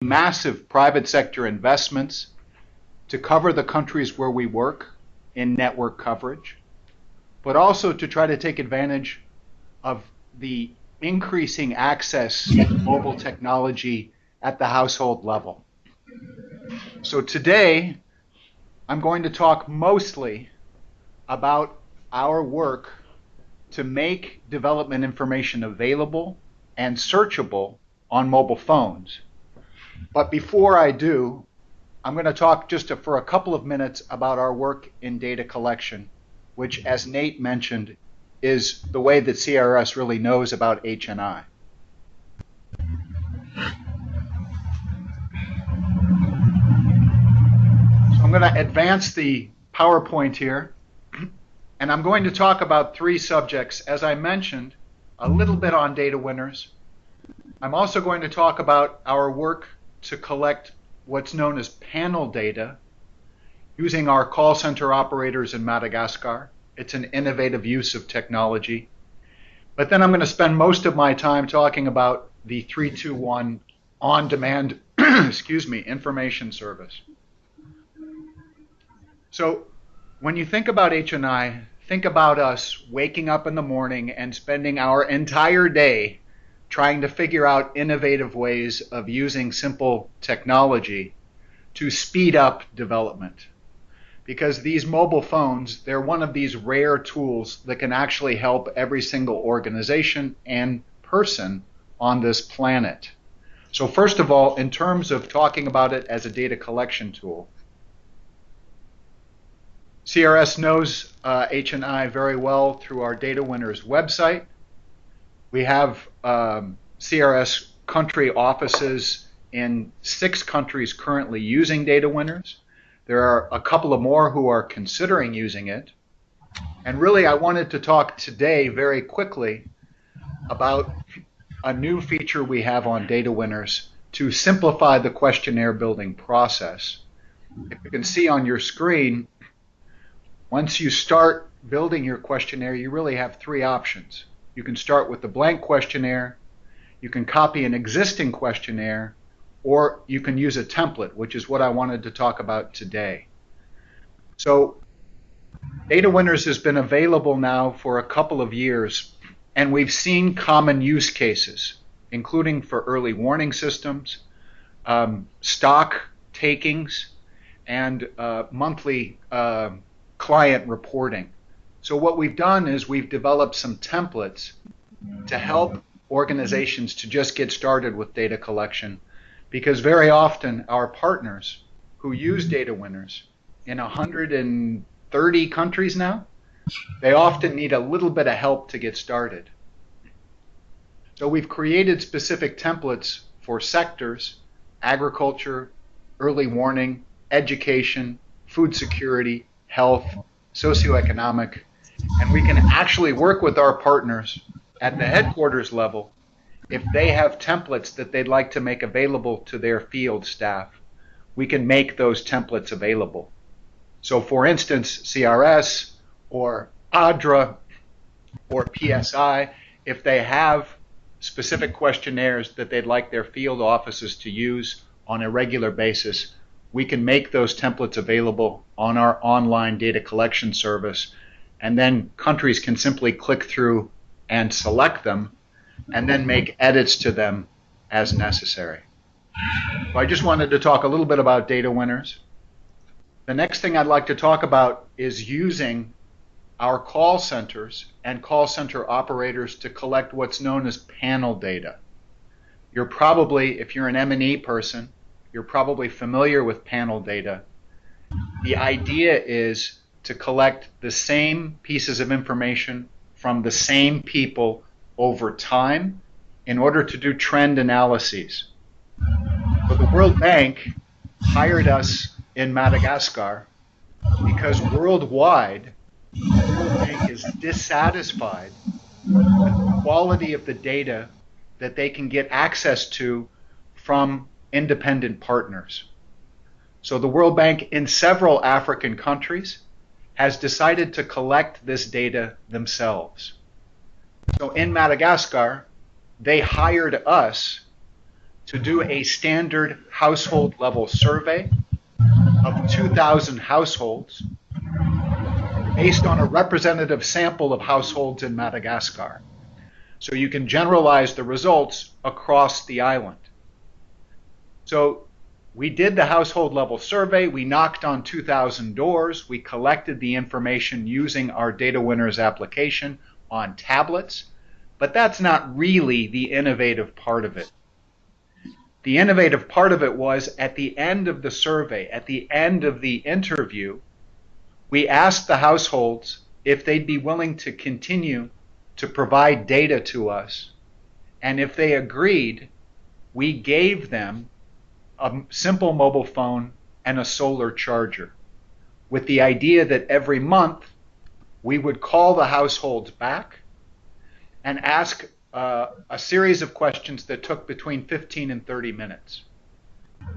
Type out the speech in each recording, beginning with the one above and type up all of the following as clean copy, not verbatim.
massive private sector investments to cover the countries where we work in network coverage, but also to try to take advantage of the increasing access to mobile technology at the household level. So today, I'm going to talk mostly about our work to make development information available and searchable on mobile phones. But before I do, I'm going to talk just for a couple of minutes about our work in data collection, which, as Nate mentioned, is the way that CRS really knows about HNI. So I'm going to advance the PowerPoint here, and I'm going to talk about three subjects. As I mentioned, a little bit on data winners. I'm also going to talk about our work to collect what's known as panel data using our call center operators in Madagascar. It's an innovative use of technology. But then I'm going to spend most of my time talking about the 321 on-demand information service. So when you think about HNI, think about us waking up in the morning and spending our entire day trying to figure out innovative ways of using simple technology to speed up development. Because these mobile phones, they're one of these rare tools that can actually help every single organization and person on this planet. So first of all, in terms of talking about it as a data collection tool, CRS knows HNI very well through our Data Winners website. We have CRS country offices in 6 countries currently using Data Winners. There are a couple of more who are considering using it. And really, I wanted to talk today very quickly about a new feature we have on Data Winners to simplify the questionnaire building process. If you can see on your screen, once you start building your questionnaire, you really have 3 options. You can start with the blank questionnaire, you can copy an existing questionnaire, or you can use a template, which is what I wanted to talk about today. So Data Winners has been available now for a couple of years, and we've seen common use cases, including for early warning systems, stock takings, and monthly client reporting. So what we've done is we've developed some templates to help organizations to just get started with data collection, because very often our partners who use Data Winners in 130 countries now, they often need a little bit of help to get started. So we've created specific templates for sectors: agriculture, early warning, education, food security, health, socioeconomic, and we can actually work with our partners at the headquarters level if they have templates that they'd like to make available to their field staff. We can make those templates available. So for instance, CRS or ADRA or PSI, if they have specific questionnaires that they'd like their field offices to use on a regular basis, we can make those templates available on our online data collection service, and then countries can simply click through and select them and then make edits to them as necessary. So I just wanted to talk a little bit about Data Winners. The next thing I'd like to talk about is using our call centers and call center operators to collect what's known as panel data. You're probably, if you're an M&E person, you're probably familiar with panel data. The idea is to collect the same pieces of information from the same people over time in order to do trend analyses. So the World Bank hired us in Madagascar because worldwide, the World Bank is dissatisfied with the quality of the data that they can get access to from independent partners. So the World Bank in several African countries has decided to collect this data themselves. So in Madagascar, they hired us to do a standard household level survey of 2,000 households based on a representative sample of households in Madagascar. So you can generalize the results across the island. So we did the household level survey, we knocked on 2,000 doors, we collected the information using our Data Winners application on tablets, but that's not really the innovative part of it. The innovative part of it was at the end of the survey, at the end of the interview, we asked the households if they'd be willing to continue to provide data to us, and if they agreed, we gave them a simple mobile phone and a solar charger, with the idea that every month we would call the households back and ask a series of questions that took between 15 and 30 minutes.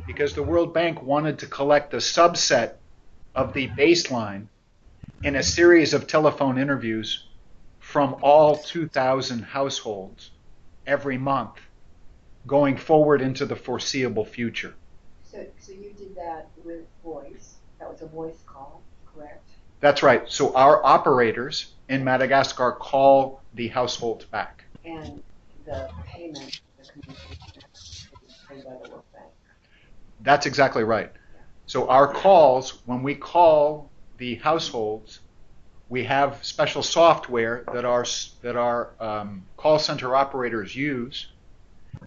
Because the World Bank wanted to collect a subset of the baseline in a series of telephone interviews from all 2,000 households every month going forward into the foreseeable future. So you did that with voice. That was a voice call, correct? That's right. So our operators in Madagascar call the households back. And the payment, the communication is paid by the World Bank. That's exactly right. Yeah. So our calls, when we call the households, we have special software that our call center operators use,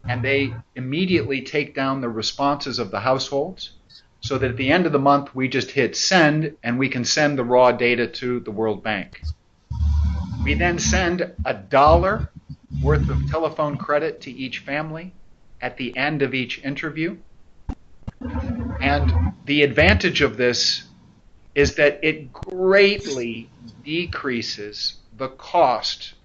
and they immediately take down the responses of the households, so that at the end of the month we just hit send and we can send the raw data to the World Bank. We then send $1 worth of telephone credit to each family at the end of each interview. And the advantage of this is that it greatly decreases the cost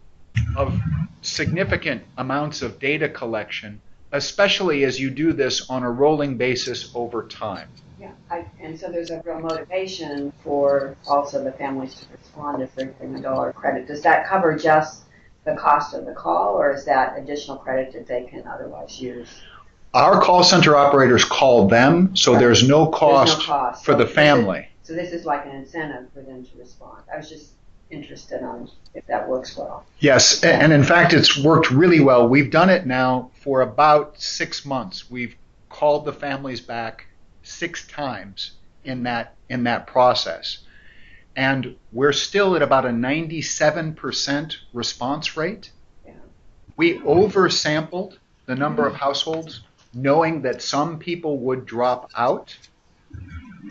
of significant amounts of data collection, especially as you do this on a rolling basis over time. Yeah, and so there's a real motivation for also the families to respond if they're getting $1 credit. Does that cover just the cost of the call, or is that additional credit that they can otherwise use? Our call center operators call them, so there's no cost for the family. So this is like an incentive for them to respond. I was just interested on if that works well. Yes, and in fact, it's worked really well. We've done it now for about 6 months. We've called the families back 6 times in that process. And we're still at about a 97% response rate. Yeah. We oversampled the number of households, knowing that some people would drop out.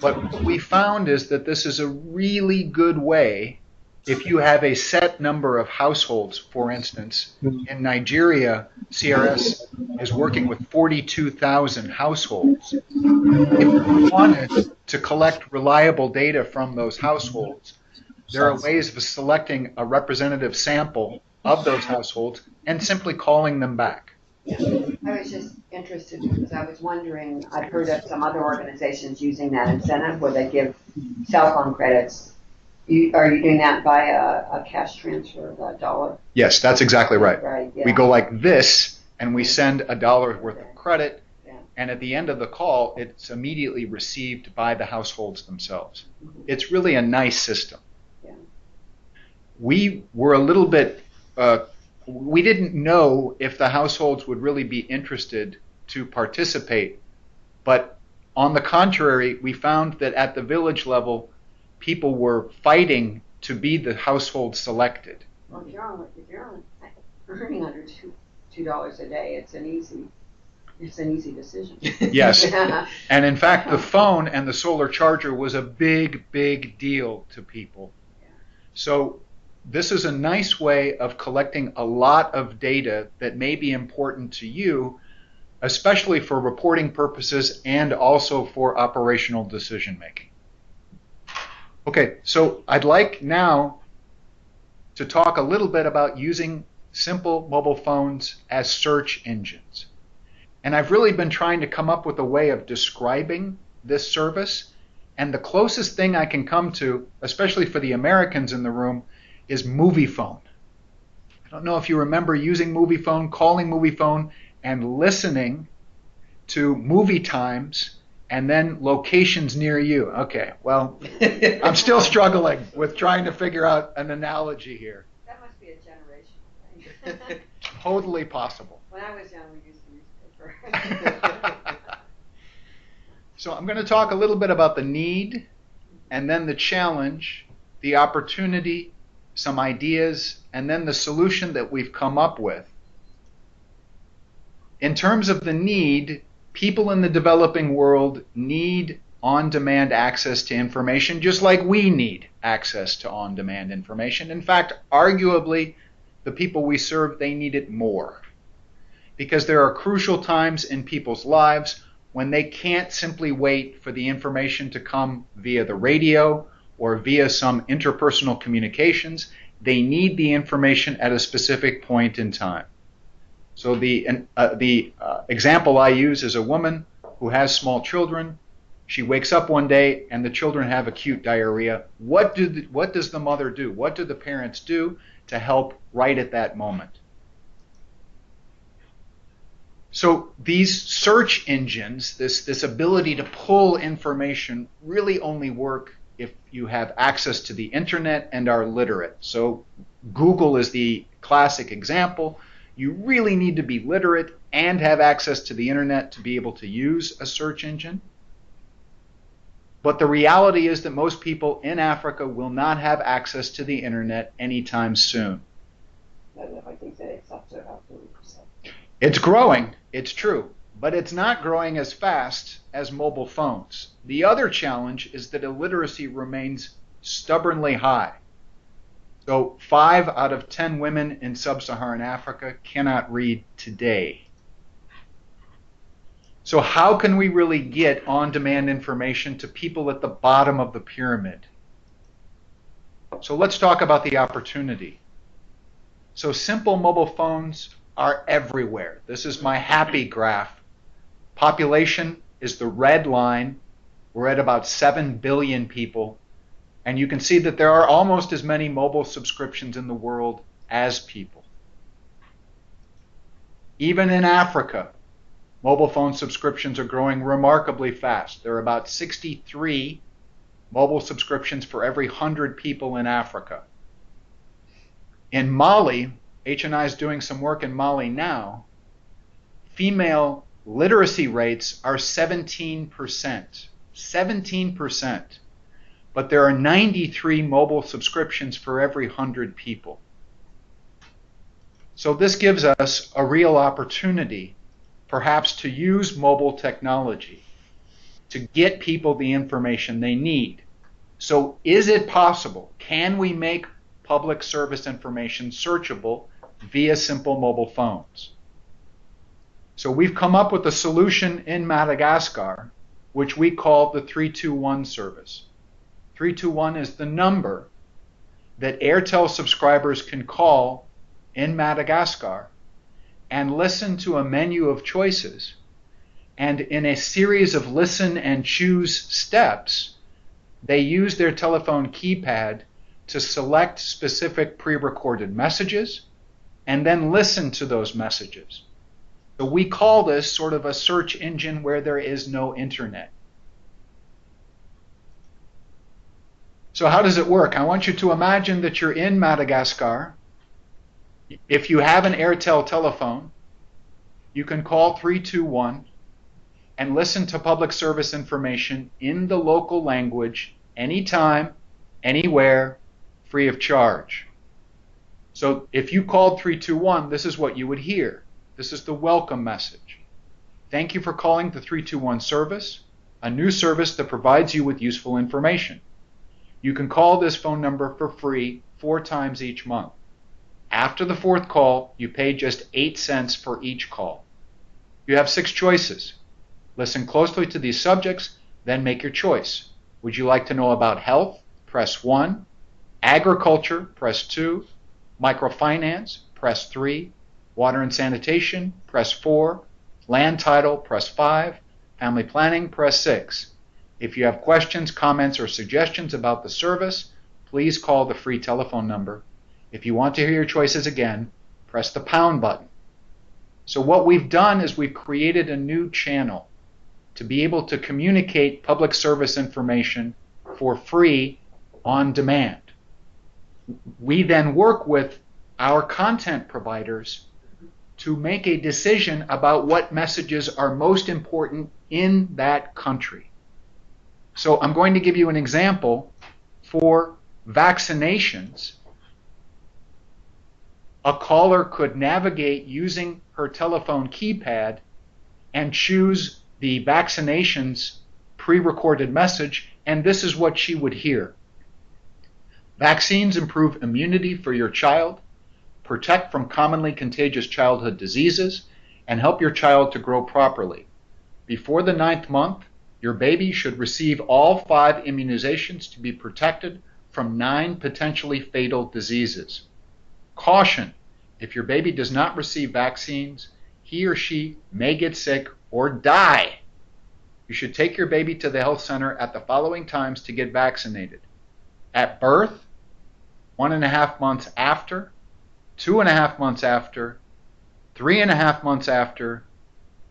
But what we found is that this is a really good way. If you have a set number of households, for instance, in Nigeria, CRS is working with 42,000 households. If you wanted to collect reliable data from those households, there are ways of selecting a representative sample of those households and simply calling them back. Yeah. I was just interested because I was wondering, I've heard of some other organizations using that incentive where they give cell phone credits. Are you doing that by a cash transfer of $1? Yes, that's exactly right. Right, yeah. We go like this, and we send $1 worth of credit, yeah. And at the end of the call, it's immediately received by the households themselves. Mm-hmm. It's really a nice system. Yeah. We were a little bit, we didn't know if the households would really be interested to participate, but on the contrary, we found that at the village level, people were fighting to be the household selected. Well, if you're earning under $2 a day, it's an easy decision. Yes, and in fact, the phone and the solar charger was a big deal to people. Yeah. So this is a nice way of collecting a lot of data that may be important to you, especially for reporting purposes and also for operational decision making. Okay, so I'd like now to talk a little bit about using simple mobile phones as search engines. And I've really been trying to come up with a way of describing this service, and the closest thing I can come to, especially for the Americans in the room, is movie phone. I don't know if you remember using movie phone, calling movie phone, and listening to movie times and then locations near you. Okay, well, I'm still struggling with trying to figure out an analogy here. That must be a generational thing. Totally possible. When I was young, we used the newspaper. So I'm going to talk a little bit about the need, and then the challenge, the opportunity, some ideas, and then the solution that we've come up with. In terms of the need, people in the developing world need on-demand access to information just like we need access to on-demand information. In fact, arguably, the people we serve, they need it more. Because there are crucial times in people's lives when they can't simply wait for the information to come via the radio or via some interpersonal communications. They need the information at a specific point in time. So the example I use is a woman who has small children. She wakes up one day and the children have acute diarrhea. What does the mother do? What do the parents do to help right at that moment? So these search engines, this ability to pull information, really only work if you have access to the internet and are literate. So Google is the classic example. You really need to be literate and have access to the internet to be able to use a search engine. But the reality is that most people in Africa will not have access to the internet anytime soon. I think that it's up to about 30%. It's growing, it's true, but it's not growing as fast as mobile phones. The other challenge is that illiteracy remains stubbornly high. So 5 out of 10 women in sub-Saharan Africa cannot read today. So how can we really get on-demand information to people at the bottom of the pyramid? So let's talk about the opportunity. So simple mobile phones are everywhere. This is my happy graph. Population is the red line. We're at about 7 billion people. And you can see that there are almost as many mobile subscriptions in the world as people. Even in Africa, mobile phone subscriptions are growing remarkably fast. There are about 63 mobile subscriptions for every 100 people in Africa. In Mali, HNI is doing some work in Mali now. Female literacy rates are 17%. 17%. But there are 93 mobile subscriptions for every 100 people. So this gives us a real opportunity, perhaps, to use mobile technology to get people the information they need. So is it possible? Can we make public service information searchable via simple mobile phones? So we've come up with a solution in Madagascar, which we call the 321 service. 321 is the number that Airtel subscribers can call in Madagascar and listen to a menu of choices. And in a series of listen and choose steps, they use their telephone keypad to select specific pre-recorded messages and then listen to those messages. So we call this sort of a search engine where there is no internet. So how does it work? I want you to imagine that you're in Madagascar. If you have an Airtel telephone, you can call 321 and listen to public service information in the local language anytime, anywhere, free of charge. So if you called 321, this is what you would hear. This is the welcome message. Thank you for calling the 321 service, a new service that provides you with useful information. You can call this phone number for free 4 times each month. After the 4th call, you pay just 8 cents for each call. You have 6 choices. Listen closely to these subjects, then make your choice. Would you like to know about health? Press 1. Agriculture? Press 2. Microfinance? Press 3. Water and sanitation? Press 4. Land title? Press 5. Family planning? Press 6. If you have questions, comments, or suggestions about the service, please call the free telephone number. If you want to hear your choices again, press the pound button. So what we've done is we've created a new channel to be able to communicate public service information for free on demand. We then work with our content providers to make a decision about what messages are most important in that country. So I'm going to give you an example. For vaccinations, a caller could navigate using her telephone keypad and choose the vaccinations pre-recorded message, and this is what she would hear. Vaccines improve immunity for your child, protect from commonly contagious childhood diseases, and help your child to grow properly. Before the 9th month, your baby should receive all 5 immunizations to be protected from 9 potentially fatal diseases. Caution: if your baby does not receive vaccines, he or she may get sick or die. You should take your baby to the health center at the following times to get vaccinated: at birth, 1.5 months after, 2.5 months after, 3.5 months after,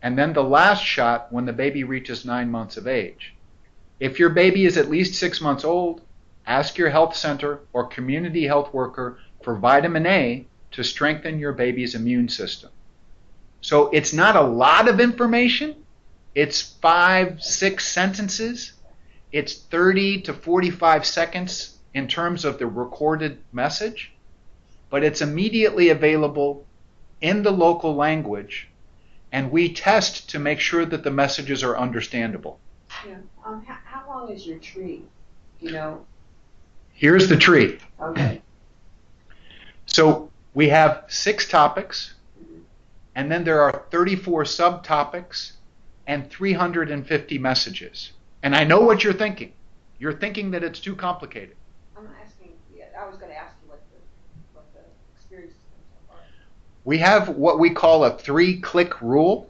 and then the last shot when the baby reaches 9 months of age. If your baby is at least 6 months old, ask your health center or community health worker for vitamin A to strengthen your baby's immune system. So it's not a lot of information. It's 5-6 sentences. It's 30 to 45 seconds in terms of the recorded message, but it's immediately available in the local language, and we test to make sure that the messages are understandable. Yeah. How long is your tree? You know? Here's the tree. Okay. So we have 6 topics, and then there are 34 subtopics and 350 messages. And I know what you're thinking. You're thinking that it's too complicated. I'm asking, I was going to ask you what the experience has been so far. We have what we call a 3-click rule.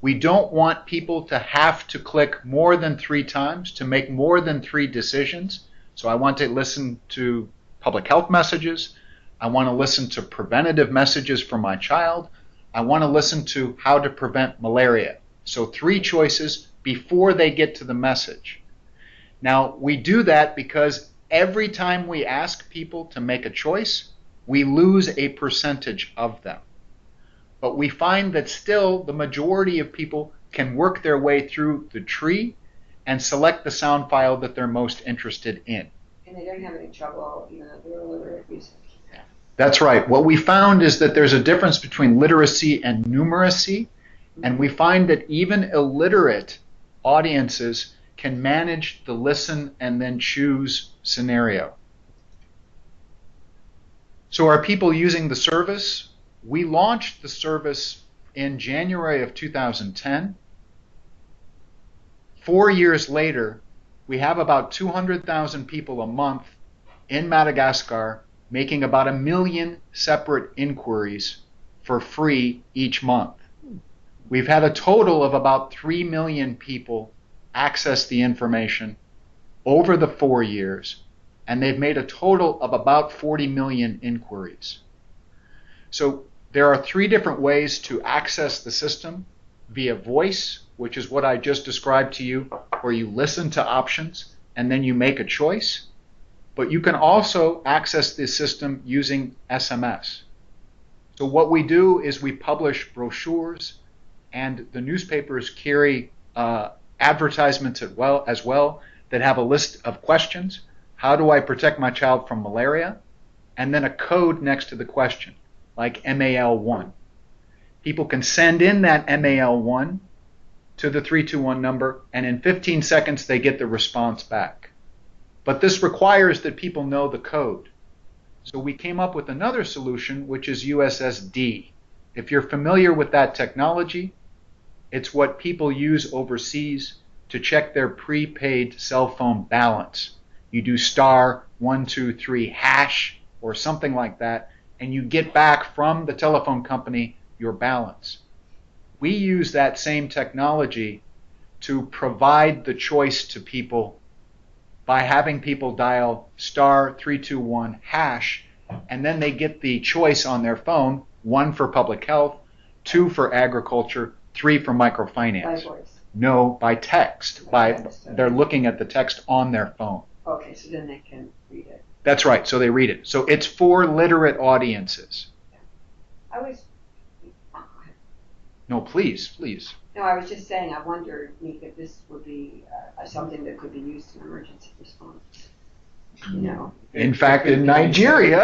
We don't want people to have to click more than 3 times to make more than 3 decisions. So I want to listen to public health messages. I want to listen to preventative messages for my child. I want to listen to how to prevent malaria. So 3 choices before they get to the message. Now, we do that because every time we ask people to make a choice, we lose a percentage of them. But we find that still the majority of people can work their way through the tree and select the sound file that they're most interested in. And they don't have any trouble, even though they're illiterate users. That's right. What we found is that there's a difference between literacy and numeracy, and we find that even illiterate audiences can manage the listen and then choose scenario. So are people using the service? We launched the service in January of 2010. 4 years later, we have about 200,000 people a month in Madagascar making about 1 million separate inquiries for free each month. We've had a total of about 3 million people access the information over the 4 years, and they've made a total of about 40 million inquiries. So there are 3 different ways to access the system: via voice, which is what I just described to you, where you listen to options and then you make a choice. But you can also access the system using SMS. So what we do is we publish brochures, and the newspapers carry advertisements as well that have a list of questions. How do I protect my child from malaria? And then a code next to the question, like MAL1. People can send in that MAL1 to the 321 number, and in 15 seconds they get the response back. But this requires that people know the code. So we came up with another solution, which is USSD. If you're familiar with that technology, it's what people use overseas to check their prepaid cell phone balance. You do *123# or something like that, and you get back from the telephone company your balance. We use that same technology to provide the choice to people by having people dial *321#, and then they get the choice on their phone, 1 for public health, 2 for agriculture, 3 for microfinance. By voice. No, by text. They're looking at the text on their phone. Okay, so then they can read it. That's right. So they read it. So it's for literate audiences. I was. No, please. No, I was just saying. I wondered if this would be something that could be used in emergency response. You know. In fact, in Nigeria.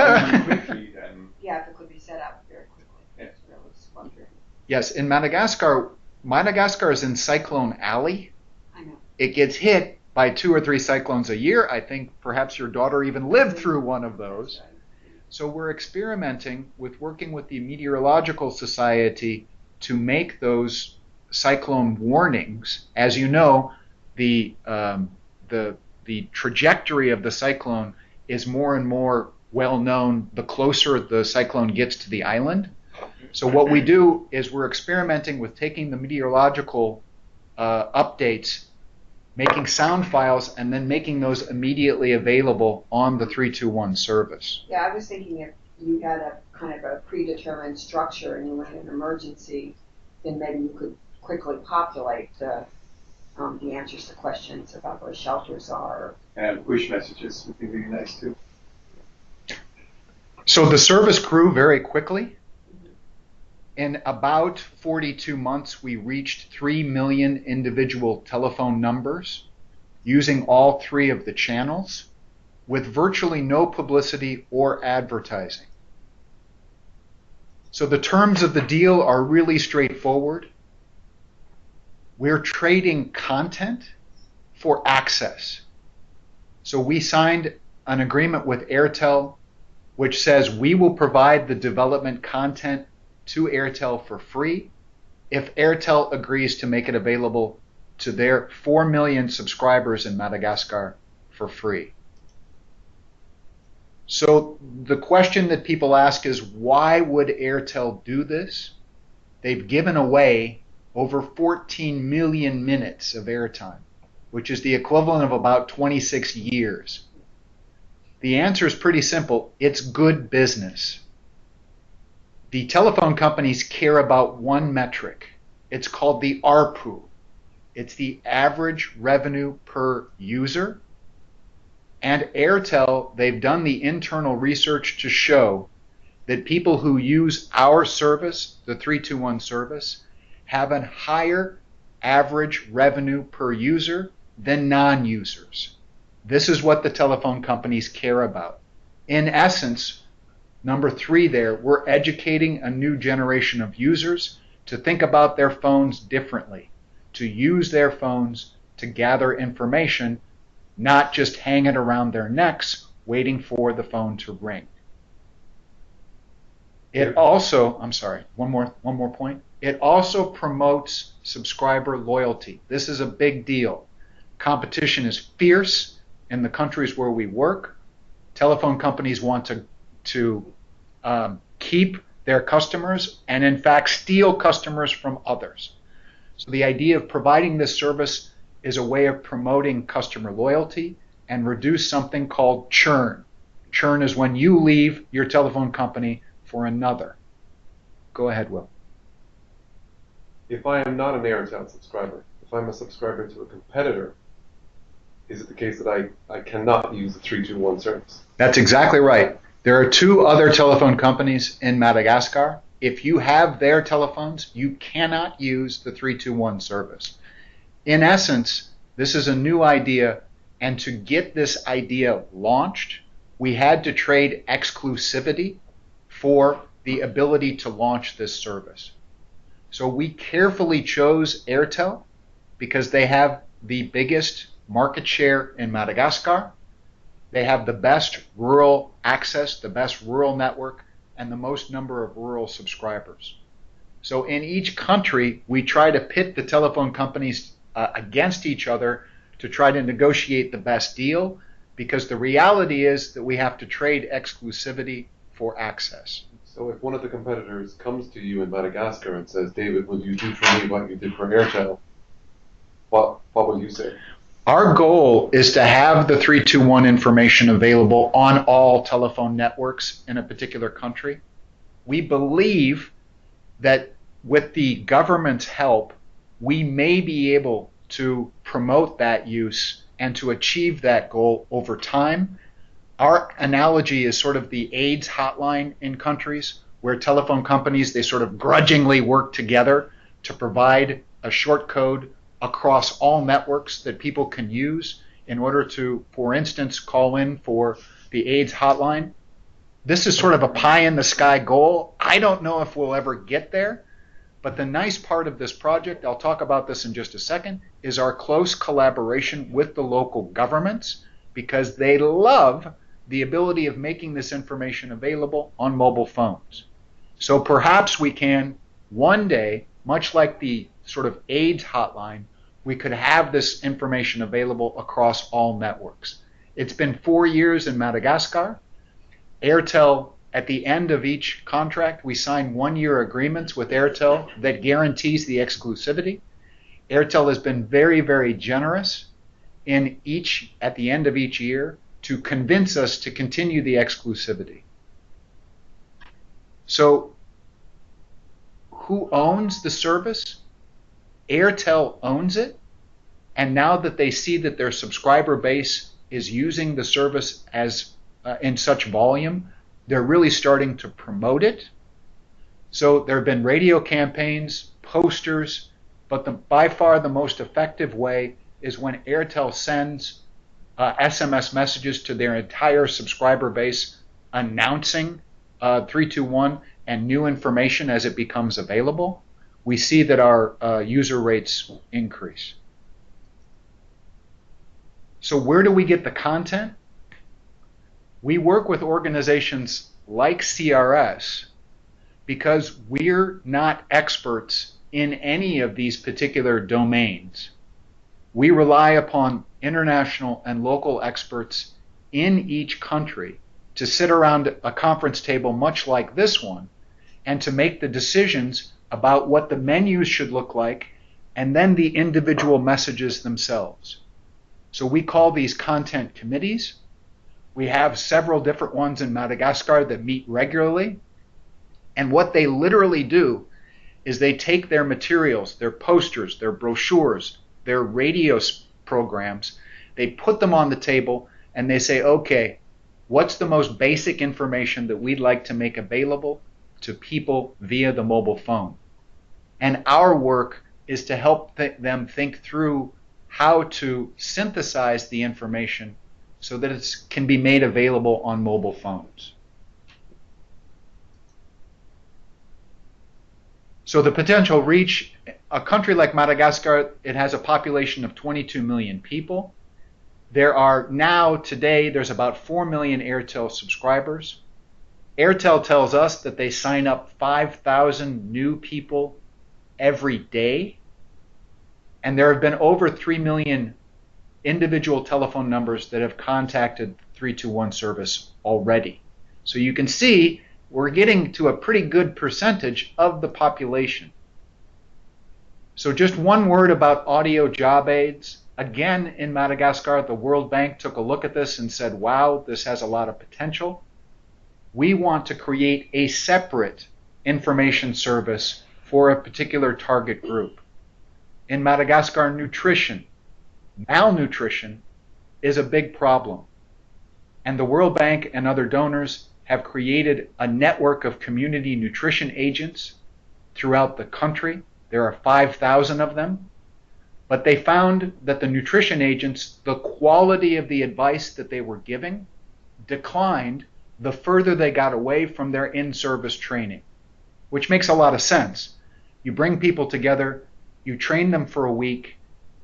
Yeah, if it could be set up very quickly. Yes. I was wondering. Yes, in Madagascar. Madagascar is in Cyclone Alley. I know. It gets hit by 2 or 3 cyclones a year. I think perhaps your daughter even lived through one of those. Right. So we're experimenting with working with the Meteorological Society to make those cyclone warnings. As you know, the trajectory of the cyclone is more and more well known the closer the cyclone gets to the island. So what we do is we're experimenting with taking the meteorological updates, making sound files, and then making those immediately available on the 321 service. Yeah, I was thinking if you had a kind of a predetermined structure and you were in an emergency, then maybe you could quickly populate the answers to questions about where shelters are. And push messages would be really nice too. So the service grew very quickly. In about 42 months, we reached 3 million individual telephone numbers using all 3 of the channels with virtually no publicity or advertising. So the terms of the deal are really straightforward. We're trading content for access. So we signed an agreement with Airtel which says we will provide the development content to Airtel for free if Airtel agrees to make it available to their 4 million subscribers in Madagascar for free. So the question that people ask is, why would Airtel do this? They've given away over 14 million minutes of airtime, which is the equivalent of about 26 years. The answer is pretty simple. It's good business. The telephone companies care about one metric. It's called the ARPU. It's the average revenue per user. And Airtel, they've done the internal research to show that people who use our service, the 321 service, have a higher average revenue per user than non-users. This is what the telephone companies care about. In essence, number 3 there, we're educating a new generation of users to think about their phones differently, to use their phones to gather information, not just hang it around their necks waiting for the phone to ring. It also, I'm sorry, one more point. It also promotes subscriber loyalty. This is a big deal. Competition is fierce in the countries where we work. Telephone companies want to keep their customers and in fact steal customers from others. So the idea of providing this service is a way of promoting customer loyalty and reduce something called churn. Churn is when you leave your telephone company for another. Go ahead, Will. If I am not an Airtel subscriber, if I'm a subscriber to a competitor, is it the case that I cannot use the 321 service? That's exactly right. There are 2 other telephone companies in Madagascar. If you have their telephones, you cannot use the 321 service. In essence, this is a new idea, and to get this idea launched, we had to trade exclusivity for the ability to launch this service. So we carefully chose Airtel because they have the biggest market share in Madagascar. They have the best rural access, the best rural network, and the most number of rural subscribers. So in each country, we try to pit the telephone companies against each other to try to negotiate the best deal, because the reality is that we have to trade exclusivity for access. So if one of the competitors comes to you in Madagascar and says, David, will you do for me what you did for Airtel? What will you say? Our goal is to have the 321 information available on all telephone networks in a particular country. We believe that with the government's help, we may be able to promote that use and to achieve that goal over time. Our analogy is sort of the AIDS hotline in countries where telephone companies, they sort of grudgingly work together to provide a short code across all networks that people can use in order to, for instance, call in for the AIDS hotline. This is sort of a pie in the sky goal. I don't know if we'll ever get there, but the nice part of this project, I'll talk about this in just a second, is our close collaboration with the local governments, because they love the ability of making this information available on mobile phones. So perhaps we can one day, much like the sort of AIDS hotline, we could have this information available across all networks. It's been 4 years in Madagascar. Airtel, at the end of each contract, we sign 1-year agreements with Airtel that guarantees the exclusivity. Airtel has been very, very generous at the end of each year to convince us to continue the exclusivity. So who owns the service? Airtel owns it, and now that they see that their subscriber base is using the service as in such volume, they're really starting to promote it. So there have been radio campaigns, posters, but by far the most effective way is when Airtel sends SMS messages to their entire subscriber base announcing 321 and new information as it becomes available. We see that our user rates increase. So where do we get the content? We work with organizations like CRS because we're not experts in any of these particular domains. We rely upon international and local experts in each country to sit around a conference table much like this one and to make the decisions about what the menus should look like and then the individual messages themselves. So we call these content committees. We have several different ones in Madagascar that meet regularly. And what they literally do is they take their materials, their posters, their brochures, their radio programs, they put them on the table and they say, okay, what's the most basic information that we'd like to make available to people via the mobile phone? And our work is to help them think through how to synthesize the information so that it can be made available on mobile phones. So the potential reach, a country like Madagascar, it has a population of 22 million people. There are now, today, there's about 4 million Airtel subscribers. Airtel tells us that they sign up 5,000 new people every day. And there have been over 3 million individual telephone numbers that have contacted 321 service already. So you can see we're getting to a pretty good percentage of the population. So just one word about audio job aids. Again, in Madagascar, the World Bank took a look at this and said, wow, this has a lot of potential. We want to create a separate information service for a particular target group. In Madagascar, malnutrition is a big problem. And the World Bank and other donors have created a network of community nutrition agents throughout the country. There are 5,000 of them. But they found that the nutrition agents, the quality of the advice that they were giving declined the further they got away from their in-service training, which makes a lot of sense. You bring people together, you train them for a week,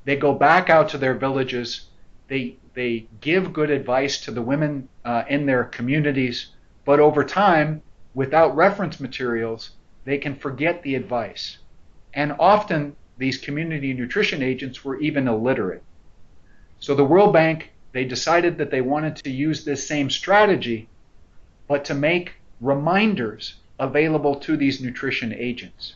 they go back out to their villages, they give good advice to the women in their communities, but over time, without reference materials, they can forget the advice. And often, these community nutrition agents were even illiterate. So the World Bank, they decided that they wanted to use this same strategy, but to make reminders available to these nutrition agents.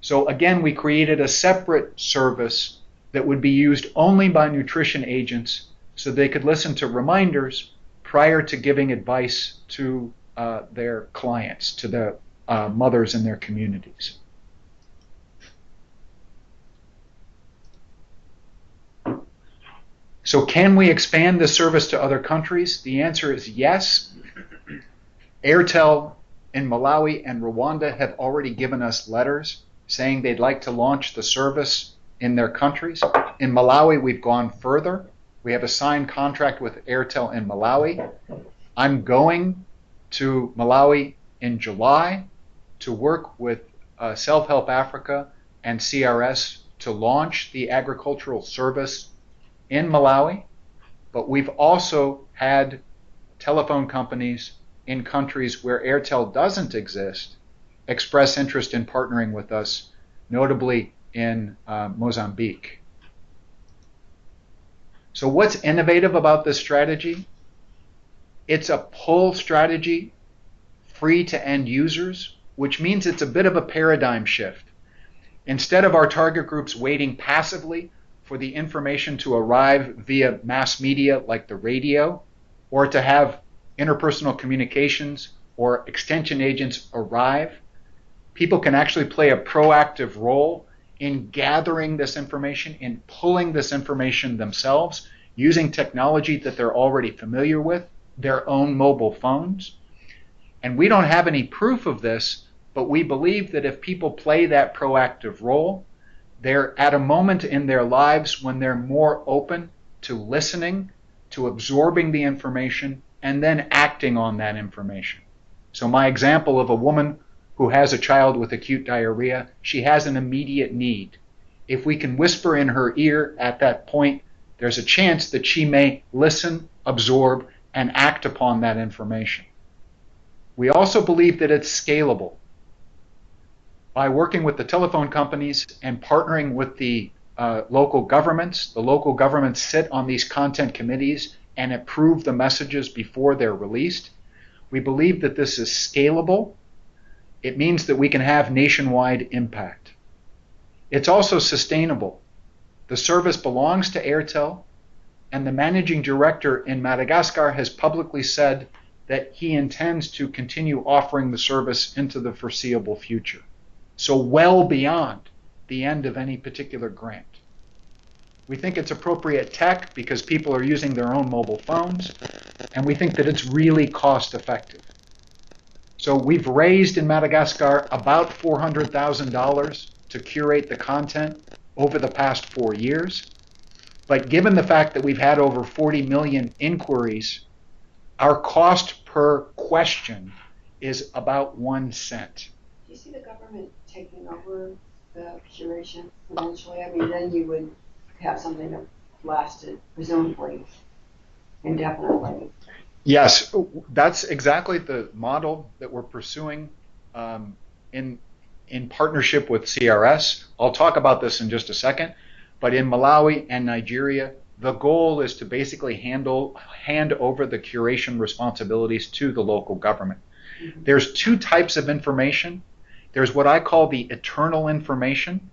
So again, we created a separate service that would be used only by nutrition agents so they could listen to reminders prior to giving advice to their clients, to the mothers in their communities. So can we expand the service to other countries? The answer is yes. Airtel in Malawi and Rwanda have already given us letters saying they'd like to launch the service in their countries. In Malawi, we've gone further. We have a signed contract with Airtel in Malawi. I'm going to Malawi in July to work with Self-Help Africa and CRS to launch the agricultural service in Malawi. But we've also had telephone companies in countries where Airtel doesn't exist express interest in partnering with us, notably in Mozambique. So what's innovative about this strategy? It's a pull strategy, free to end users, which means it's a bit of a paradigm shift. Instead of our target groups waiting passively for the information to arrive via mass media like the radio, or to have interpersonal communications or extension agents arrive, people can actually play a proactive role in gathering this information, in pulling this information themselves, using technology that they're already familiar with, their own mobile phones. And we don't have any proof of this, but we believe that if people play that proactive role, they're at a moment in their lives when they're more open to listening, to absorbing the information, and then acting on that information. So my example of a woman who has a child with acute diarrhea, she has an immediate need. If we can whisper in her ear at that point, there's a chance that she may listen, absorb, and act upon that information. We also believe that it's scalable. By working with the telephone companies and partnering with the local governments sit on these content committees and approve the messages before they're released. We believe that this is scalable. It means that we can have nationwide impact. It's also sustainable. The service belongs to Airtel, and the managing director in Madagascar has publicly said that he intends to continue offering the service into the foreseeable future. So well beyond the end of any particular grant. We think it's appropriate tech because people are using their own mobile phones, and we think that it's really cost effective. So we've raised in Madagascar about $400,000 to curate the content over the past 4 years. But given the fact that we've had over 40 million inquiries, our cost per question is about 1 cent. Do you see the government taking over the curation eventually? I mean, then you would have something that lasted presumably indefinitely. Yes, that's exactly the model that we're pursuing in partnership with CRS. I'll talk about this in just a second, but in Malawi and Nigeria, the goal is to basically hand over the curation responsibilities to the local government. Mm-hmm. There's two types of information. There's what I call the eternal information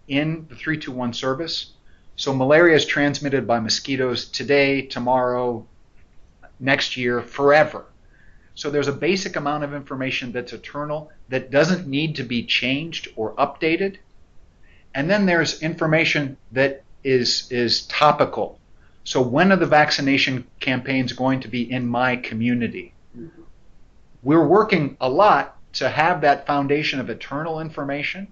in the 321 service. So malaria is transmitted by mosquitoes today, tomorrow, next year, forever. So there's a basic amount of information that's eternal that doesn't need to be changed or updated. And then there's information that is topical. So when are the vaccination campaigns going to be in my community? Mm-hmm. We're working a lot to have that foundation of eternal information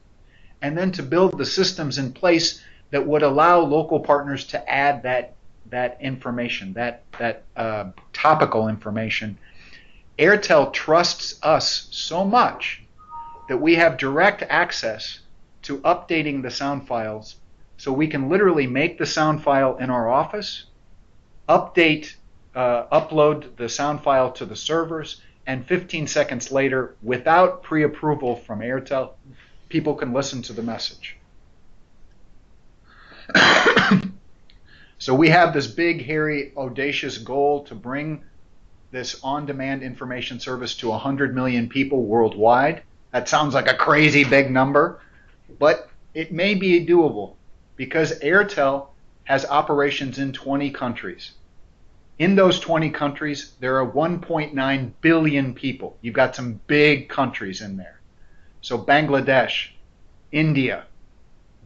and then to build the systems in place that would allow local partners to add that information, that topical information. Airtel trusts us so much that we have direct access to updating the sound files, so we can literally make the sound file in our office, upload the sound file to the servers, and 15 seconds later, without pre-approval from Airtel, people can listen to the message. So we have this big, hairy, audacious goal to bring this on-demand information service to 100 million people worldwide. That sounds like a crazy big number, but it may be doable because Airtel has operations in 20 countries. In those 20 countries, there are 1.9 billion people. You've got some big countries in there. So Bangladesh, India,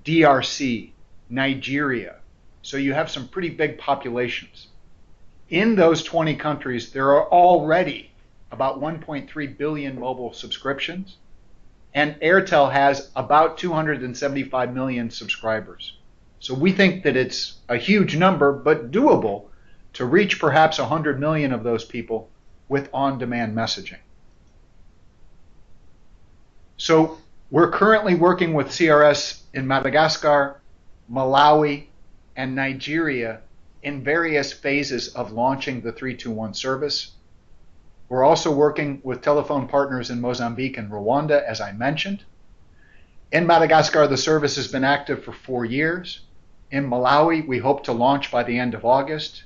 DRC, Nigeria, So you have some pretty big populations. In those 20 countries, there are already about 1.3 billion mobile subscriptions, and Airtel has about 275 million subscribers. So we think that it's a huge number, but doable to reach perhaps 100 million of those people with on-demand messaging. So we're currently working with CRS in Madagascar, Malawi, and Nigeria in various phases of launching the 321 service. We're also working with telephone partners in Mozambique and Rwanda, as I mentioned. In Madagascar, the service has been active for 4 years. In Malawi, we hope to launch by the end of August.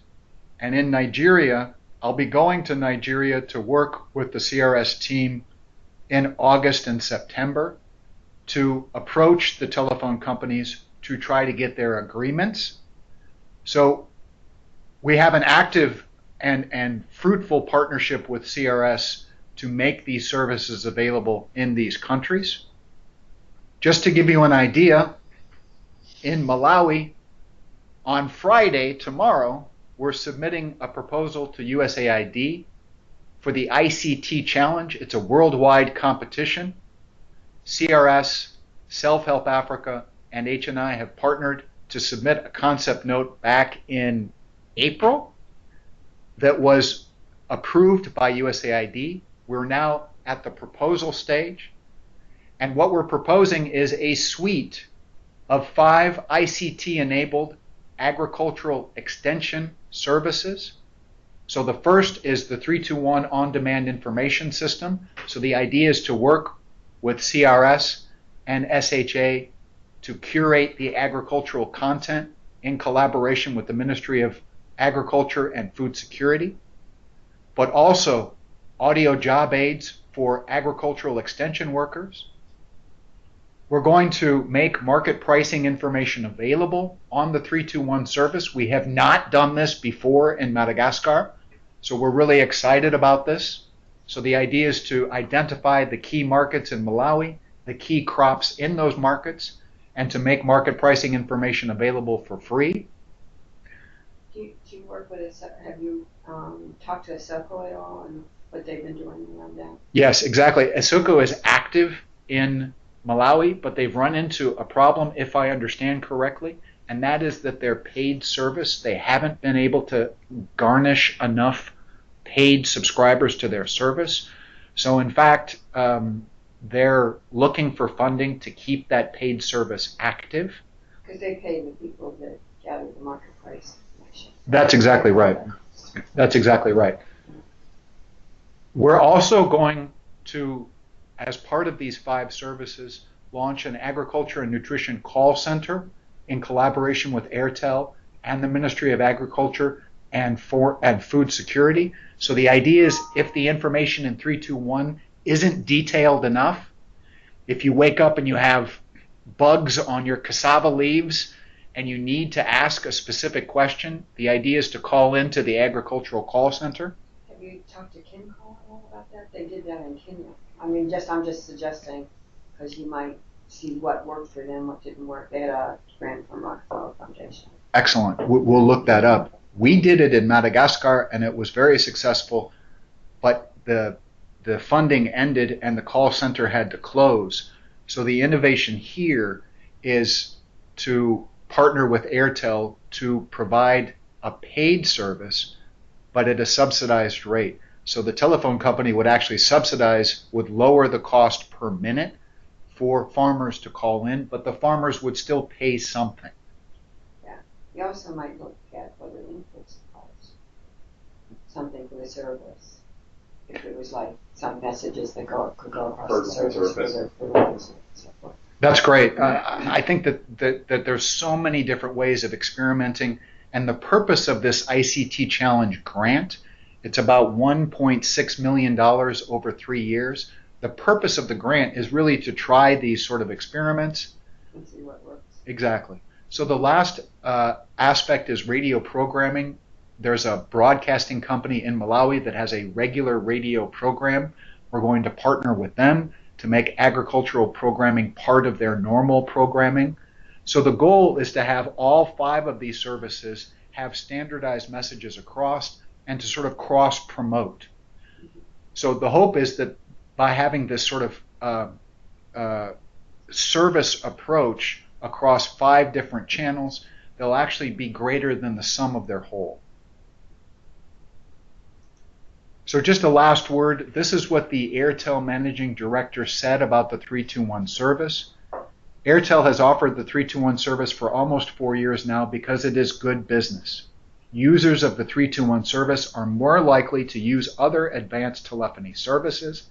And in Nigeria, I'll be going to Nigeria to work with the CRS team in August and September to approach the telephone companies to try to get their agreements. So we have an active and fruitful partnership with CRS to make these services available in these countries. Just to give you an idea, in Malawi, on Friday, tomorrow, we're submitting a proposal to USAID for the ICT Challenge. It's a worldwide competition. CRS, Self-Help Africa, and HNI have partnered to submit a concept note back in April that was approved by USAID. We're now at the proposal stage. And what we're proposing is a suite of 5 ICT-enabled agricultural extension services. So the first is the 321 on-demand information system. So the idea is to work with CRS and SHA to curate the agricultural content in collaboration with the Ministry of Agriculture and Food Security, but also audio job aids for agricultural extension workers. We're going to make market pricing information available on the 321 service. We have not done this before in Madagascar, so we're really excited about this. So the idea is to identify the key markets in Malawi, the key crops in those markets, and to make market pricing information available for free. Do you work with have you talked to Asoko at all and what they've been doing around that? Yes, exactly. Asoko is active in Malawi, but they've run into a problem, if I understand correctly, and that is that their paid service, they haven't been able to garnish enough paid subscribers to their service. So in fact, they're looking for funding to keep that paid service active. Because they pay the people that gather the market price information. That's exactly right. That's exactly right. We're also going to, as part of these 5 services, launch an agriculture and nutrition call center in collaboration with Airtel and the Ministry of Agriculture and Food Security. So the idea is if the information in 321 isn't detailed enough, if you wake up and you have bugs on your cassava leaves and you need to ask a specific question, the idea is to call into the agricultural call center. Have you talked to KenCall at all about that? They did that in Kenya. I mean, I'm just suggesting, because you might see what worked for them, what didn't work. They had a grant from Rockefeller Foundation. Excellent. We'll look that up. We did it in Madagascar, and it was very successful, but the funding ended and the call center had to close. So the innovation here is to partner with Airtel to provide a paid service, but at a subsidized rate. So the telephone company would actually subsidize, would lower the cost per minute for farmers to call in, but the farmers would still pay something. Yeah. You also might look at whether inputs cost something for the service. If it was like some messages that could go across the service for the and so forth. That's great. I think that there's so many different ways of experimenting, and the purpose of this ICT Challenge grant, it's about $1.6 million over 3 years. The purpose of the grant is really to try these sort of experiments. And see what works. Exactly. So the last aspect is radio programming. There's a broadcasting company in Malawi that has a regular radio program. We're going to partner with them to make agricultural programming part of their normal programming. So the goal is to have all 5 of these services have standardized messages across and to sort of cross-promote. So the hope is that by having this sort of service approach across 5 different channels, they'll actually be greater than the sum of their whole. So just a last word, this is what the Airtel Managing Director said about the 321 service. Airtel has offered the 321 service for almost 4 years now because it is good business. Users of the 321 service are more likely to use other advanced telephony services,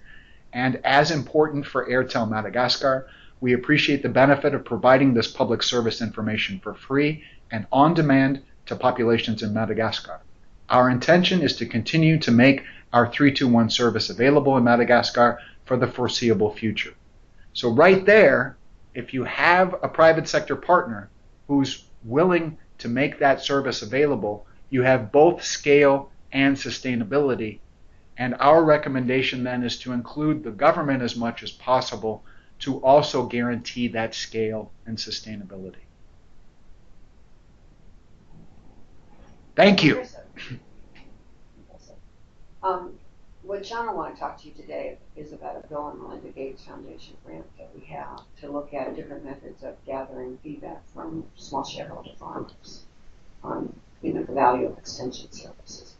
and as important for Airtel Madagascar, we appreciate the benefit of providing this public service information for free and on demand to populations in Madagascar. Our intention is to continue to make our 321 service available in Madagascar for the foreseeable future. So right there, if you have a private sector partner who's willing to make that service available, you have both scale and sustainability. And our recommendation then is to include the government as much as possible to also guarantee that scale and sustainability. Thank you. What John, I want to talk to you today is about a Bill and Melinda Gates Foundation grant that we have to look at different methods of gathering feedback from small shareholder farmers on, the value of extension services.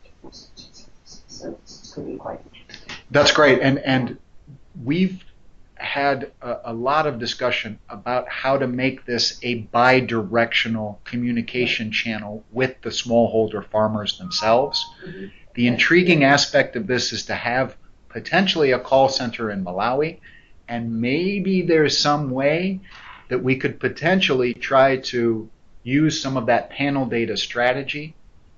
So it's going to be quite interesting. That's great, and we've had a lot of discussion about how to make this a bi-directional communication channel with the smallholder farmers themselves. Mm-hmm. The intriguing aspect of this is to have potentially a call center in Malawi, and maybe there's some way that we could potentially try to use some of that panel data strategy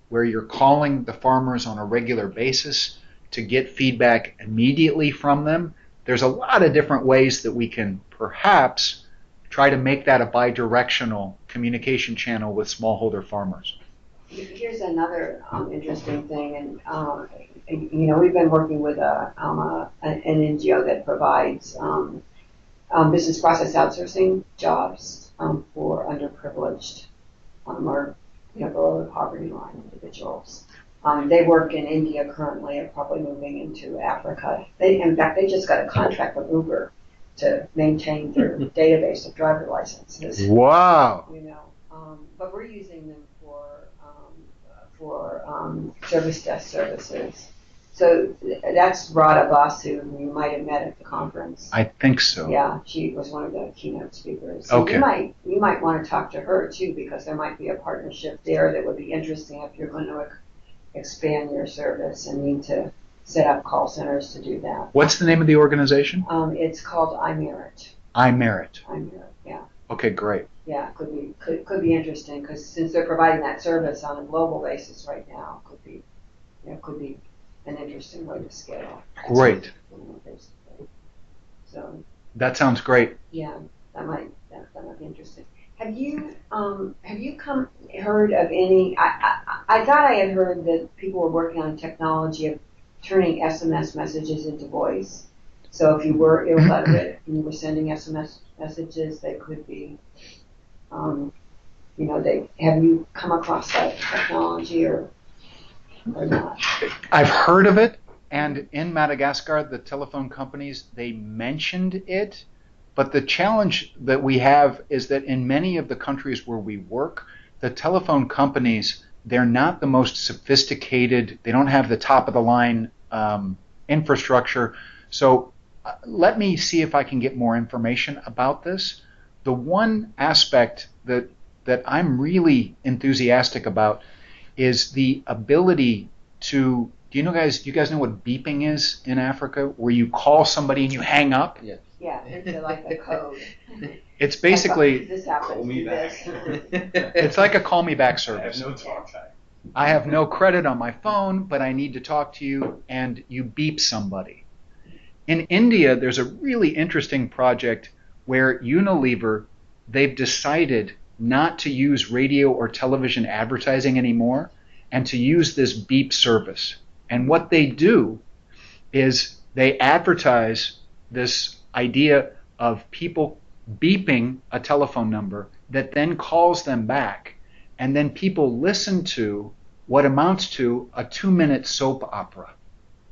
where you're calling the farmers on a regular basis to get feedback immediately from them. There's a lot of different ways that we can perhaps try to make that a bi-directional communication channel with smallholder farmers. Here's another interesting thing, and we've been working with an NGO that provides business process outsourcing jobs for underprivileged or below the poverty line individuals. They work in India currently, and probably moving into Africa. In fact, they just got a contract with Uber to maintain their database of driver licenses. Wow. But we're using them for service desk services. So that's Radha Basu, who you might have met at the conference. I think so. Yeah, she was one of the keynote speakers. So okay. You might want to talk to her too, because there might be a partnership there that would be interesting if you're going to expand your service and need to set up call centers to do that. What's the name of the organization? It's called iMerit. iMerit. iMerit, yeah. Okay, great. Yeah, could be interesting, because since they're providing that service on a global basis right now, could be an interesting way to scale. Great. So that sounds great. Yeah, that might be interesting. Have you heard of any? I thought I had heard that people were working on technology of turning SMS messages into voice. So if you were illiterate and you were sending SMS messages, they could be. Have you come across that technology or not? I've heard of it, and in Madagascar, the telephone companies, they mentioned it, but the challenge that we have is that in many of the countries where we work, the telephone companies, they're not the most sophisticated, they don't have the top-of-the-line infrastructure. So let me see if I can get more information about this. The one aspect that I'm really enthusiastic about is the ability to, do you guys know what beeping is in Africa, where you call somebody and you hang up? Yeah. Yeah, it's like a code. It's basically, this happens, call me back. It's like a call me back service. I have no talk time. I have no credit on my phone, but I need to talk to you, and you beep somebody. In India, there's a really interesting project where Unilever, they've decided not to use radio or television advertising anymore and to use this beep service. And what they do is they advertise this idea of people beeping a telephone number that then calls them back, and then people listen to what amounts to a 2-minute soap opera.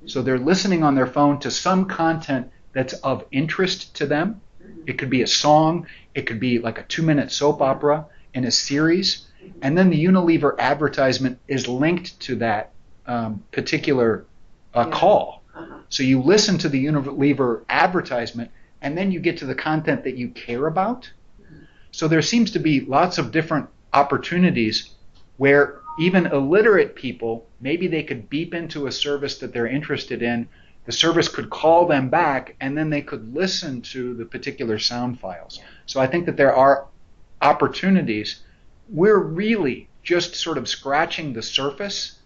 So they're listening on their phone to some content that's of interest to them. It could be a song, it could be like a 2-minute soap opera in a series, and then the Unilever advertisement is linked to that particular call. So you listen to the Unilever advertisement, and then you get to the content that you care about. So there seems to be lots of different opportunities where even illiterate people, maybe they could beep into a service that they're interested in, the service could call them back, and then they could listen to the particular sound files. So I think that there are opportunities. We're really just sort of scratching the surface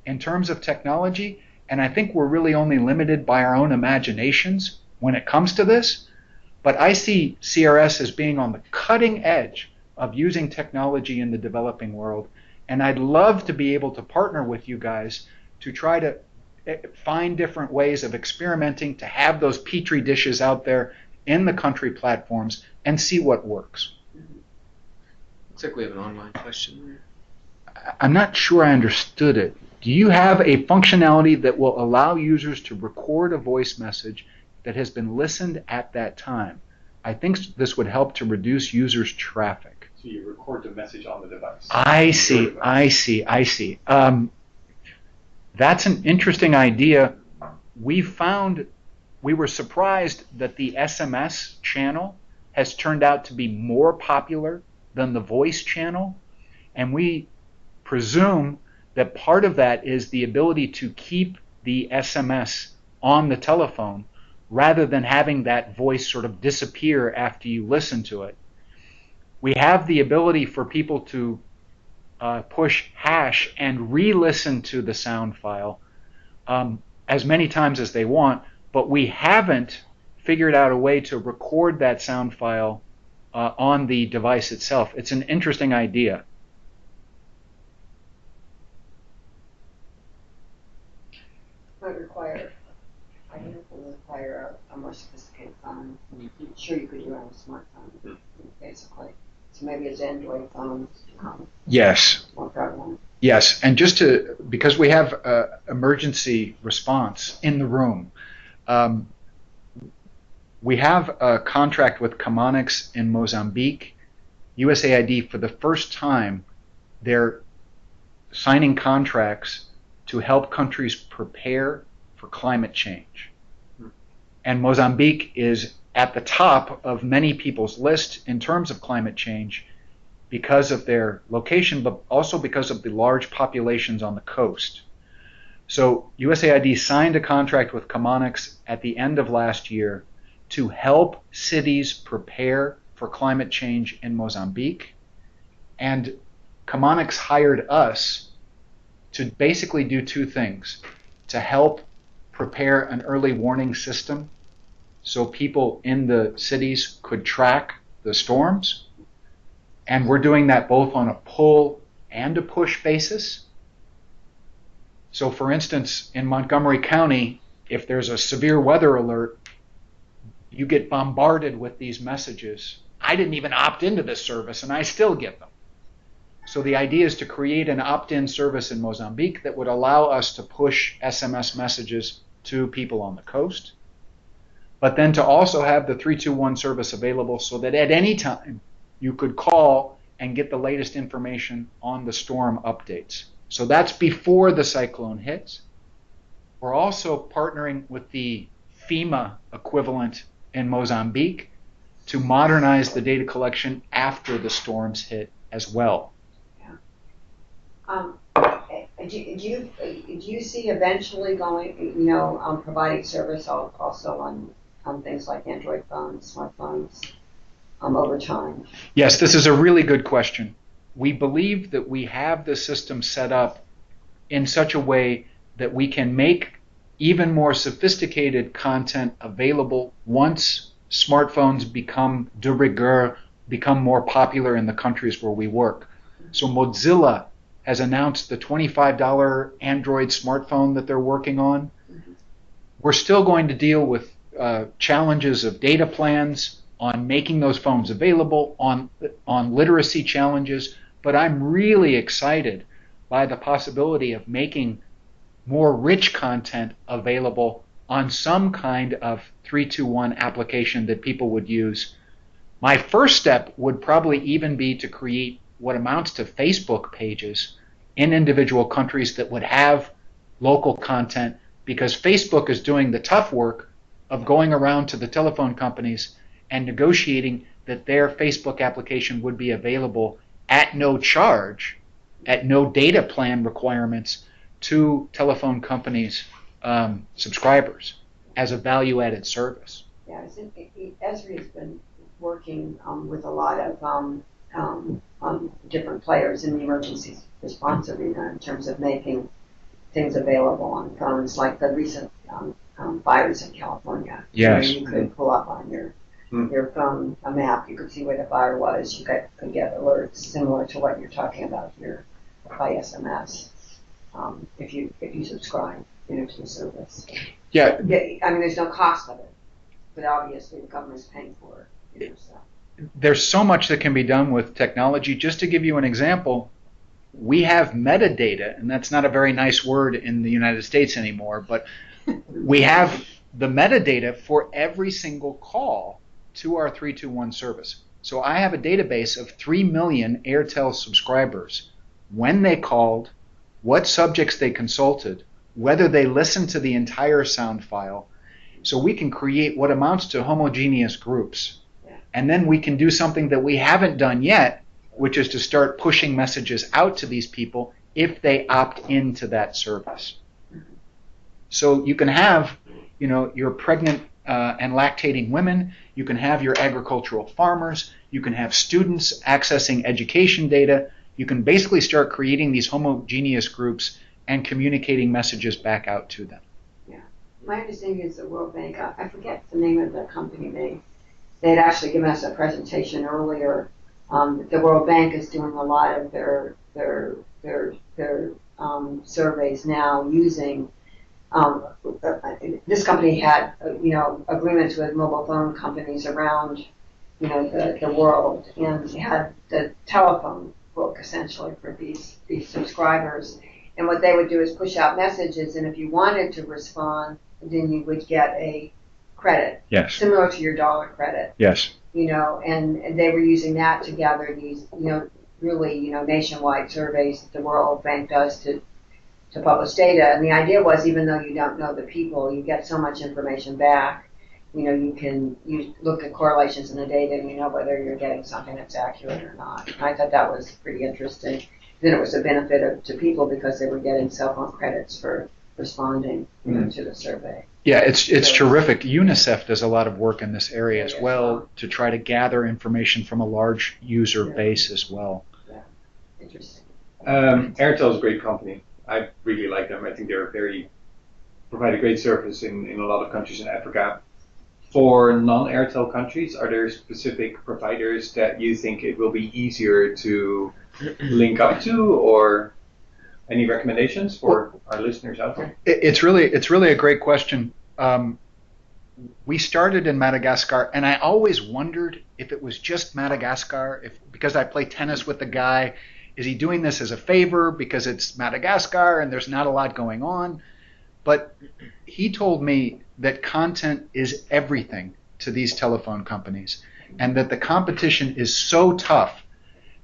in terms of technology, and I think we're really only limited by our own imaginations when it comes to this. But I see CRS as being on the cutting edge of using technology in the developing world, and I'd love to be able to partner with you guys to try to find different ways of experimenting, to have those petri dishes out there in the country platforms and see what works. Looks like we have an online question there. I'm not sure I understood it. Do you have a functionality that will allow users to record a voice message that has been listened at that time? I think this would help to reduce users' traffic. So you record the message on the device. I see. That's an interesting idea. We were surprised that the SMS channel has turned out to be more popular than the voice channel, and we presume that part of that is the ability to keep the SMS on the telephone rather than having that voice sort of disappear after you listen to it. We have the ability for people to push hash and re-listen to the sound file as many times as they want, but we haven't figured out a way to record that sound file on the device itself. It's an interesting idea. I think it will require a more sophisticated phone. I'm sure you could do it on a smartphone, basically. So maybe it's Android phone. Yes. More prevalent. Yes, and because we have emergency response in the room, we have a contract with Comonix in Mozambique. USAID, for the first time, they're signing contracts to help countries prepare for climate change. And Mozambique is at the top of many people's list in terms of climate change because of their location, but also because of the large populations on the coast. So USAID signed a contract with Comonix at the end of last year to help cities prepare for climate change in Mozambique. And Comonix hired us to basically do two things: to help prepare an early warning system so people in the cities could track the storms. And we're doing that both on a pull and a push basis. So for instance, in Montgomery County, if there's a severe weather alert, you get bombarded with these messages. I didn't even opt into this service, and I still get them. So the idea is to create an opt-in service in Mozambique that would allow us to push SMS messages to people on the coast, but then to also have the 321 service available so that at any time you could call and get the latest information on the storm updates. So that's before the cyclone hits. We're also partnering with the FEMA equivalent in Mozambique to modernize the data collection after the storms hit as well. Do you see eventually going, providing service also on things like Android phones, smartphones, over time? Yes, this is a really good question. We believe that we have the system set up in such a way that we can make even more sophisticated content available once smartphones become de rigueur, become more popular in the countries where we work. So Mozilla has announced the $25 Android smartphone that they're working on. We're still going to deal with challenges of data plans, on making those phones available, on literacy challenges, but I'm really excited by the possibility of making more rich content available on some kind of 321 application that people would use. My first step would probably even be to create what amounts to Facebook pages in individual countries that would have local content, because Facebook is doing the tough work of going around to the telephone companies and negotiating that their Facebook application would be available at no charge, at no data plan requirements to telephone companies' subscribers as a value-added service. Yeah, Esri has been working with a lot of different players in the emergency response arena in terms of making things available on phones, like the recent fires in California. Yes. Where you could pull up on your phone a map, you could see where the fire was, you could get alerts similar to what you're talking about here by SMS, if you subscribe to the service. Yeah. I mean, there's no cost of it, but obviously the government's paying for it. So. There's so much that can be done with technology. Just to give you an example, we have metadata, and that's not a very nice word in the United States anymore, but we have the metadata for every single call to our 321 service. So I have a database of 3 million Airtel subscribers, when they called, what subjects they consulted, whether they listened to the entire sound file. So we can create what amounts to homogeneous groups. And then we can do something that we haven't done yet, which is to start pushing messages out to these people if they opt into that service. So you can have, your pregnant and lactating women, you can have your agricultural farmers, you can have students accessing education data, you can basically start creating these homogeneous groups and communicating messages back out to them. Yeah. My understanding is the World Bank, I forget the name of the company, they had actually given us a presentation earlier. The World Bank is doing a lot of their surveys now using. This company had agreements with mobile phone companies around the world, and had the telephone book essentially for these subscribers. And what they would do is push out messages, and if you wanted to respond, then you would get a credit, yes, similar to your dollar credit. Yes. And they were using that to gather these, really, nationwide surveys that the World Bank does to publish data. And the idea was, even though you don't know the people, you get so much information back. You look at correlations in the data, and you know whether you're getting something that's accurate or not. And I thought that was pretty interesting. Then it was a benefit to people because they were getting cell phone credits for responding to the survey. Yeah, it's terrific. UNICEF does a lot of work in this area as well to try to gather information from a large user base as well. Yeah, interesting. Airtel is a great company. I really like them. I think provide a great service in a lot of countries in Africa. For non-Airtel countries, are there specific providers that you think it will be easier to link up to, or any recommendations for our listeners out there? It's really a great question. We started in Madagascar, and I always wondered if it was just Madagascar, because I play tennis with the guy, is he doing this as a favor because it's Madagascar and there's not a lot going on? But he told me that content is everything to these telephone companies, and that the competition is so tough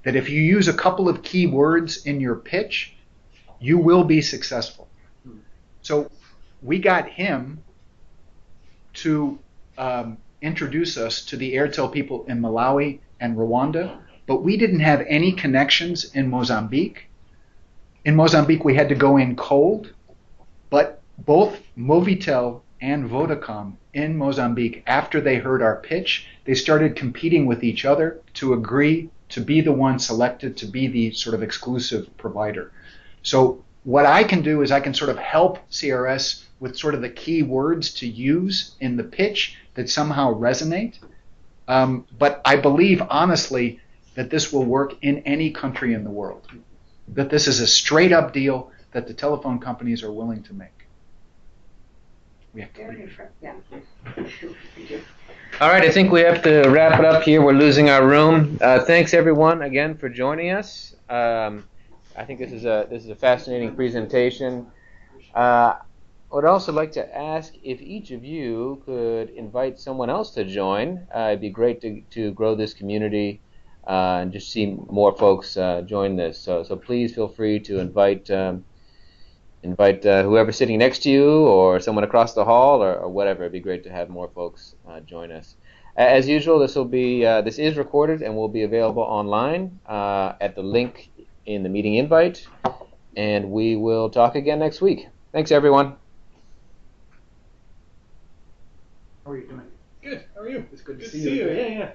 that if you use a couple of key words in your pitch, you will be successful. So we got him to introduce us to the Airtel people in Malawi and Rwanda, but we didn't have any connections in Mozambique. In Mozambique, we had to go in cold, but both Movitel and Vodacom in Mozambique, after they heard our pitch, they started competing with each other to agree to be the one selected to be the sort of exclusive provider. So what I can do is I can sort of help CRS with sort of the key words to use in the pitch that somehow resonate. But I believe, honestly, that this will work in any country in the world, that this is a straight-up deal that the telephone companies are willing to make. Yeah. Yeah. All right, I think we have to wrap it up here. We're losing our room. Thanks everyone again for joining us. I think this is a fascinating presentation. I would also like to ask if each of you could invite someone else to join. It'd be great to grow this community and just see more folks join this. So please feel free to invite whoever's sitting next to you or someone across the hall or whatever. It'd be great to have more folks join us. As usual, this is recorded and will be available online at the link in the meeting invite. And we will talk again next week. Thanks, everyone. How are you doing? Good. How are you? It's good to Good see to see you you. again. Yeah, yeah.